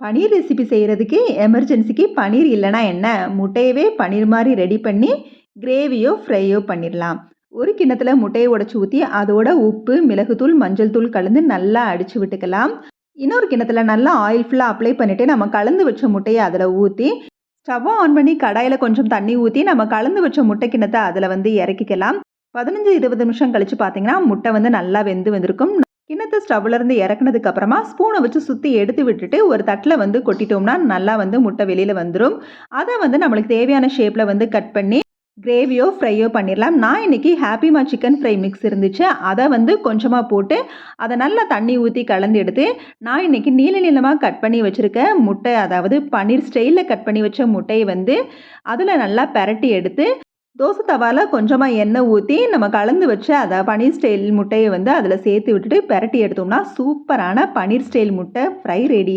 பன்னீர் recipe செய்கிறதுக்கு எமர்ஜென்சிக்கு பன்னீர் இல்லைனா என்ன, முட்டையவே பன்னீர் மாதிரி ரெடி பண்ணி கிரேவியோ ஃப்ரையோ பண்ணிடலாம். ஒரு கிண்ணத்தில் முட்டையை உடச்சி ஊற்றி அதோட உப்பு, மிளகுத்தூள், மஞ்சள் தூள் கலந்து நல்லா அடித்து விட்டுக்கலாம். இன்னொரு கிண்ணத்தில் நல்லா ஆயில் ஃபுல்லாக அப்ளை பண்ணிவிட்டு நம்ம கலந்து வச்ச முட்டையை அதில் ஊற்றி ஸ்டவ்வை ஆன் பண்ணி கடாயில் கொஞ்சம் தண்ணி ஊற்றி நம்ம கலந்து வச்ச முட்டை கிண்ணத்தை அதில் இறக்கிக்கலாம். 15-20 நிமிஷம் கழித்து பார்த்தீங்கன்னா முட்டை நல்லா வெந்து வந்திருக்கும். கிண்ணத்தை ஸ்டவ்லேருந்து இறக்குனதுக்கு அப்புறமா ஸ்பூனை வச்சு சுற்றி எடுத்து விட்டுட்டு ஒரு தட்டில் கொட்டிட்டோம்னா நல்லா முட்டை வெளியில் வந்துடும். அதை நம்மளுக்கு தேவையான ஷேப்பில் கட் பண்ணி கிரேவியோ ஃப்ரையோ பண்ணிடலாம். நான் இன்றைக்கி ஹாப்பிமா சிக்கன் ஃப்ரை மிக்ஸ் இருந்துச்சு, அதை கொஞ்சமாக போட்டு அதை நல்லா தண்ணி ஊற்றி கலந்து எடுத்து நான் இன்றைக்கி நீள நீளமாக கட் பண்ணி வச்சுருக்க முட்டை, அதாவது பன்னீர் ஸ்டைலில் கட் பண்ணி வச்ச முட்டையை அதில் நல்லா பெரட்டி எடுத்து தோசை தவாவில் கொஞ்சமாக எண்ணெய் ஊற்றி நம்ம கலந்து வச்ச அதை பன்னீர் ஸ்டைல் முட்டையை அதில் சேர்த்து விட்டுட்டு பெரட்டி எடுத்தோம்னா சூப்பரான பன்னீர் ஸ்டைல் முட்டை ஃப்ரை ரெடி.